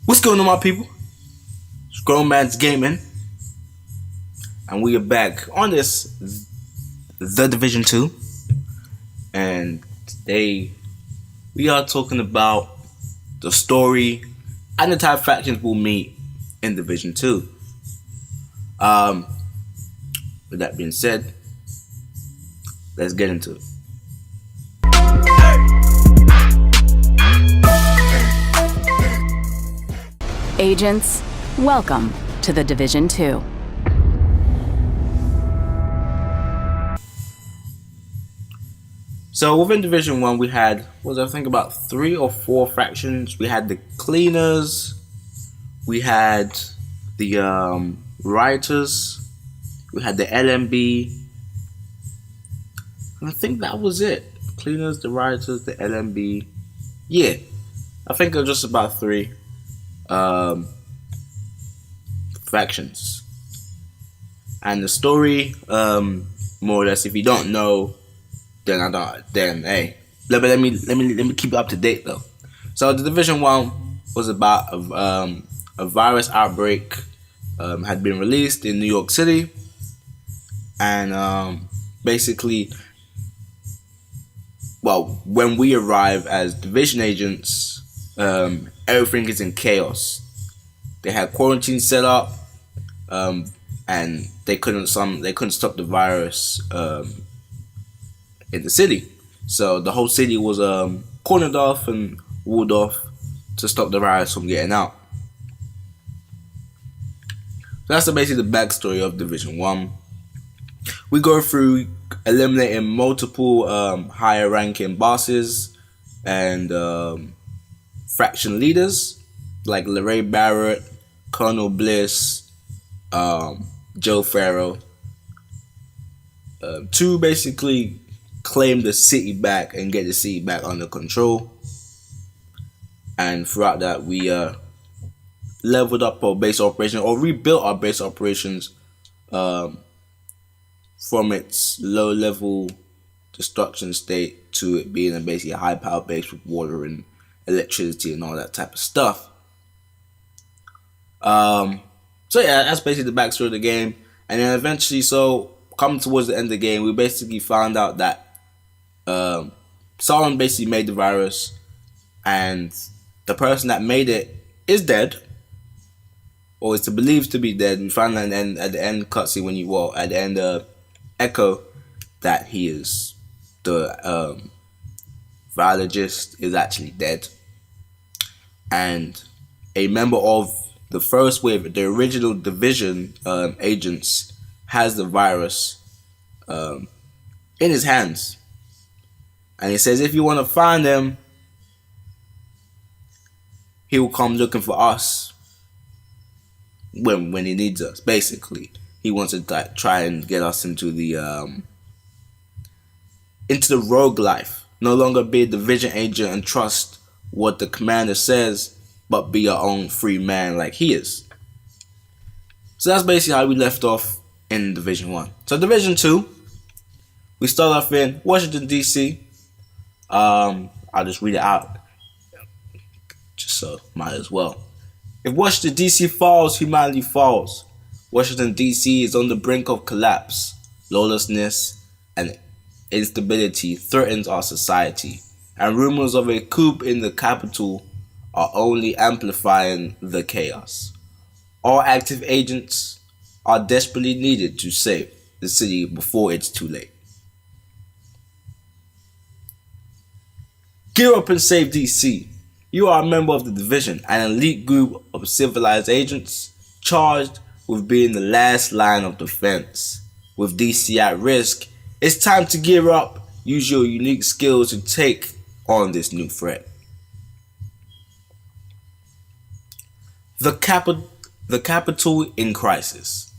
What's going on, my people? It's Grown Man's Gaming, and we are back on this The Division 2, and today we are talking about the story and the type of factions we'll meet in Division 2. With that being said, let's get into it. Agents, welcome to the Division 2. So within Division 1 we had, I think about 3 or 4 factions. We had the Cleaners, we had the Rioters, we had the LMB, and I think that was it. Cleaners, the Rioters, the LMB. Yeah, I think it was just about 3 factions. And the story, more or less, if you don't know, then I don't. Then hey, let me keep you up to date though. So the Division 1 was about a virus outbreak had been released in New York City, and basically, well, when we arrive as division agents, everything is in chaos. They had quarantine set up, and they couldn't stop the virus in the city. So the whole city was cornered off and walled off to stop the virus from getting out. So that's basically the backstory of Division 1. We go through eliminating multiple higher ranking bosses and faction leaders like LeRae Barrett, Colonel Bliss, Joe Farrell, to basically claim the city back and get the city back under control. And throughout that, we leveled up our base operation, or rebuilt our base operations from its low level destruction state to it being basically a high power base with water and electricity and all that type of stuff. So yeah, that's basically the backstory of the game. And then eventually, so coming towards the end of the game, we basically found out that someone basically made the virus, and the person that made it is dead, or is believed to be dead. We found out at the end cutscene at the end echo that he is the virologist is actually dead, and a member of the first wave, the original division agents, has the virus in his hands. And he says if you want to find him, he will come looking for us when he needs us. Basically, he wants to try and get us into the rogue life. No longer be a division agent and trust what the commander says, but be your own free man like he is. So that's basically how we left off in Division 1. So Division 2, we start off in Washington D.C. I'll just read it out, just so might as well. If Washington D.C. falls, humanity falls. Washington D.C. is on the brink of collapse. Lawlessness and instability threatens our society, and rumors of a coup in the capital are only amplifying the chaos. All active agents are desperately needed to save the city before it's too late. Gear up and save DC. You are a member of the Division, an elite group of civilized agents charged with being the last line of defense. With DC at risk, it's time to gear up. Use your unique skills to take on this new threat. The capital in crisis.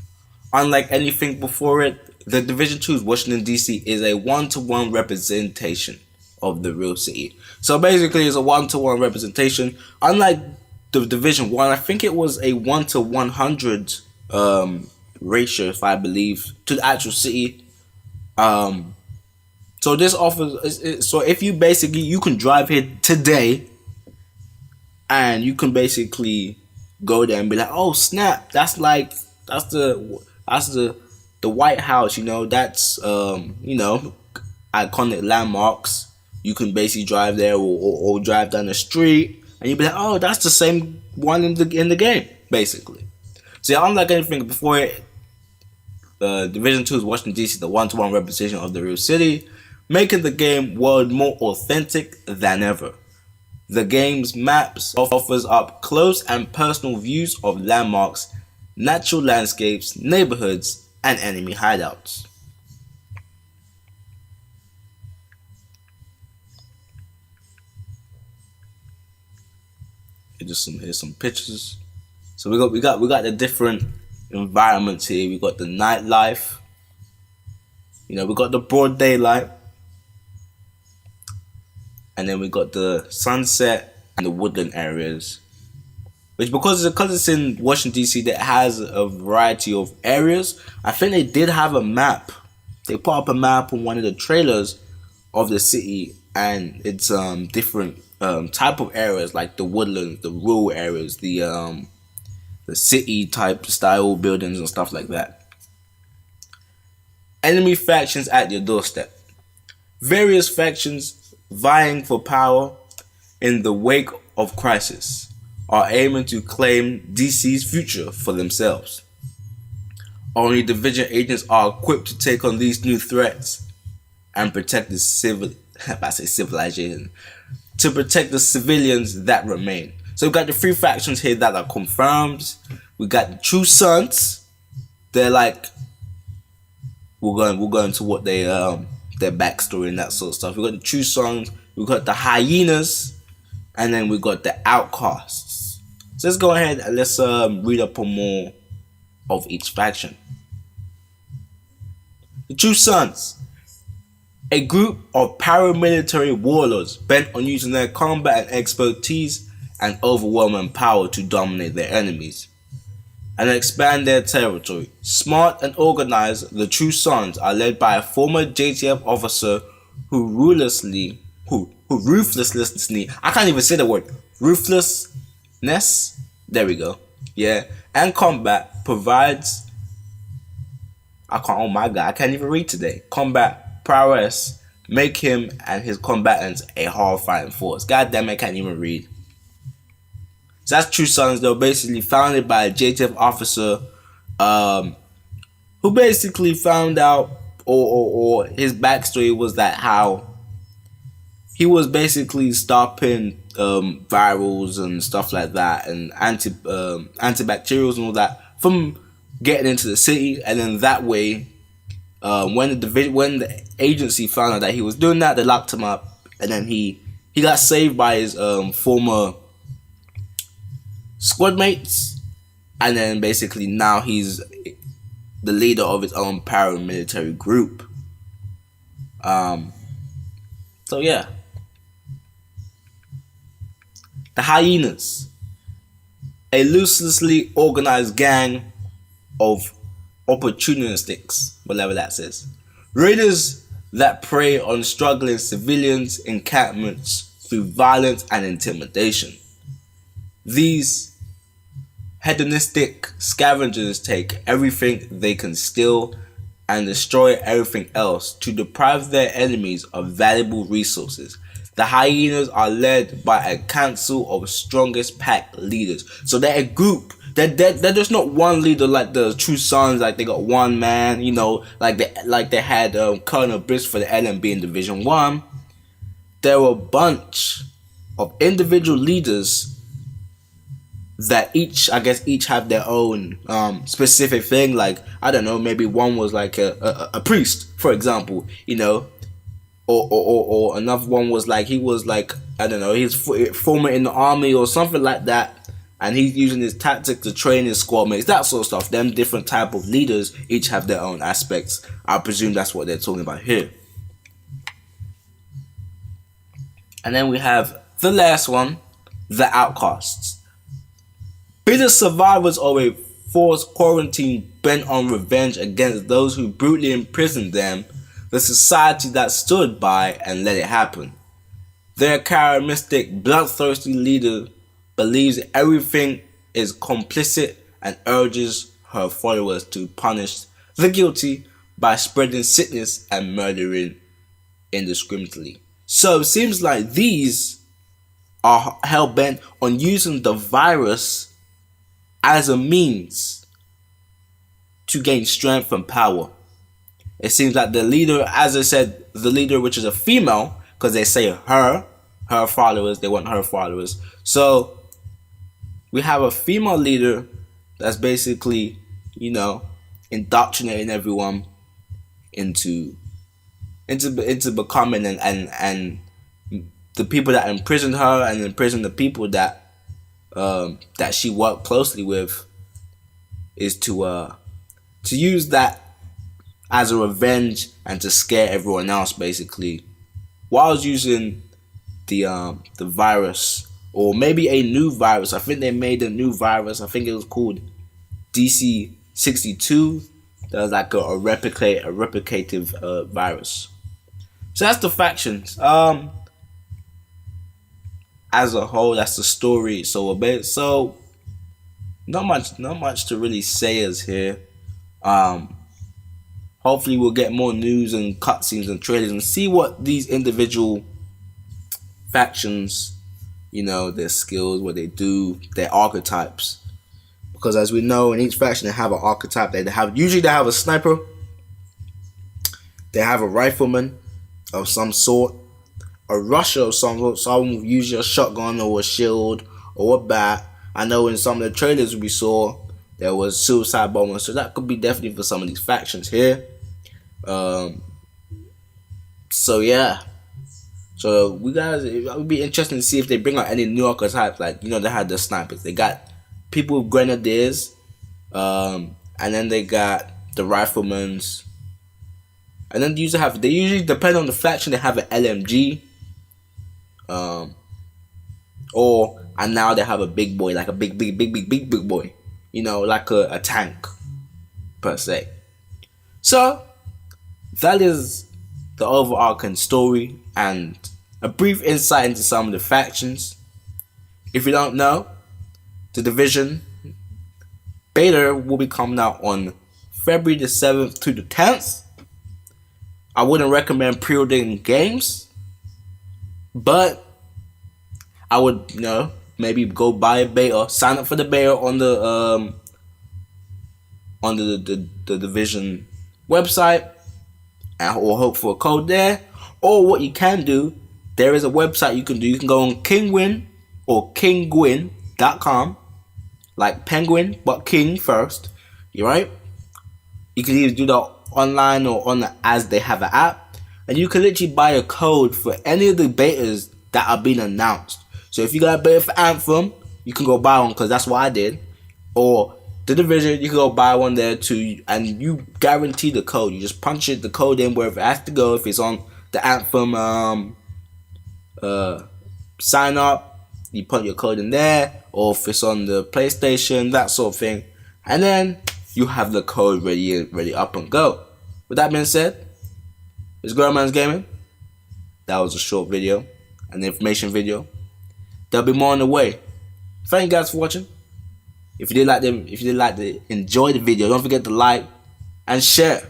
Unlike anything before it, the Division 2's Washington D.C. is a one-to-one representation of the real city. So basically, it's a one-to-one representation. Unlike the Division 1, I think it was a 1-to-100 ratio, if I believe, to the actual city. So this offers. So if you can drive here today and you can basically go there and be like, oh snap, that's the White House, that's iconic landmarks. You can basically drive there, or drive down the street, and you'll be like, oh, that's the same one in the game, basically. See, unlike anything before it, Division 2's Washington D.C. the one-to-one representation of the real city, making the game world more authentic than ever. The game's maps offers up close and personal views of landmarks, natural landscapes, neighborhoods, and enemy hideouts. Here's some pictures. So we got the different environments here. We got the nightlife. We got the broad daylight. And then we got the sunset and the woodland areas. Which because it's in Washington D.C. that has a variety of areas. I think they did have a map. They put up a map on one of the trailers of the city, and it's different type of areas, like the woodlands, the rural areas, the city type style buildings and stuff like that. Enemy factions at your doorstep. Various factions vying for power in the wake of crisis are aiming to claim DC's future for themselves. Only Division agents are equipped to take on these new threats and protect the civilization, to protect the civilians that remain. So we've got the three factions here that are confirmed. We got the True Sons. They're like, we'll go into what they their backstory and that sort of stuff. We got the True Sons. We got the Hyenas, and then we got the Outcasts. So let's go ahead and let's read up on more of each faction. The True Sons, a group of paramilitary warlords bent on using their combat and expertise and overwhelming power to dominate their enemies and expand their territory. Smart and organized, the True Sons are led by a former JTF officer who ruthlessly, I can't even say the word, ruthlessness, there we go, yeah, and combat provides, I can't even read today, combat prowess, make him and his combatants a horrifying force. God damn it, I can't even read. So that's True Sons. They were basically founded by a JTF officer who basically found out, or his backstory was that how he was basically stopping virals and stuff like that, and antibacterials and all that from getting into the city. And then that way, when the agency found out that he was doing that, they locked him up, and then he got saved by his former squad mates, and then basically now he's the leader of his own paramilitary group. So yeah, the Hyenas, a loosely organized gang of opportunistics, whatever that says, raiders that prey on struggling civilians encampments through violence and intimidation. These hedonistic scavengers take everything they can steal and destroy everything else to deprive their enemies of valuable resources. The Hyenas are led by a council of strongest pack leaders. So they're a group. They're just not one leader like the True Sons, like they got one man, like they had Colonel Brisk for the LMB in Division 1. There were a bunch of individual leaders that each have their own specific thing. Like, I don't know, maybe one was like a priest, for example, or another one was like, he was like, I don't know, he's former in the army or something like that, and he's using his tactics to train his squad mates, that sort of stuff. Them different type of leaders each have their own aspects. I presume that's what they're talking about here. And then we have the last one, the Outcasts. Bitter survivors of a forced quarantine bent on revenge against those who brutally imprisoned them, the society that stood by and let it happen. Their charismatic, bloodthirsty leader believes everything is complicit and urges her followers to punish the guilty by spreading sickness and murdering indiscriminately. So it seems like these are hell-bent on using the virus as a means to gain strength and power. It seems like the leader, as I said, the leader, which is a female, because they say her followers, they want her followers. So we have a female leader that's basically, indoctrinating everyone into becoming and the people that imprisoned her and imprisoned the people that she worked closely with is to use that as a revenge and to scare everyone else, basically, while using the virus, or maybe a new virus. I think they made a new virus. I think it was called DC-62. That was like a replicative virus. So that's the factions. As a whole, that's the story. So not much to really say as here. Hopefully we'll get more news and cutscenes and trailers and see what these individual factions, their skills, what they do, their archetypes. Because as we know, in each faction they have an archetype. Usually they have a sniper, they have a rifleman of some sort, a rusher of some sort, someone usually a shotgun or a shield or a bat. I know in some of the trailers we saw there was suicide bombers, so that could be definitely for some of these factions here. So yeah. So we guys, it would be interesting to see if they bring out any new archetypes. Like, they had the snipers, they got people with grenadiers, and then they got the riflemen, and then they usually depend on the faction, they have an LMG, and now they have a big boy, like a big boy, like a tank per se. So that is the overarching story and a brief insight into some of the factions. If you don't know, the Division beta will be coming out on February the 7th to the 10th. I wouldn't recommend pre-ordering games, but I would, maybe go buy a beta, sign up for the beta on the Division website, or hope for a code there. Or what you can do, there is a website you can do. You can go on Kingwin or Kingwin.com, like penguin but king first. You right? You can either do that online or as they have an app, and you can literally buy a code for any of the betas that are being announced. So if you got a beta for Anthem, you can go buy one, because that's what I did. Or the Division, you can go buy one there too, and you guarantee the code. You just punch the code in wherever it has to go. If it's on the Anthem sign up, you put your code in there, or if it's on the PlayStation, that sort of thing, and then you have the code ready up and go. With that being said, it's Girlman's Gaming. That was a short video, an information video. There'll be more on the way. Thank you guys for watching. If you did like to enjoy the video, don't forget to like and share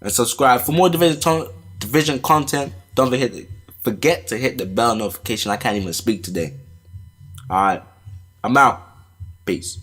and subscribe for more Division content. Don't forget to hit the bell notification. I can't even speak today. Alright, I'm out. Peace.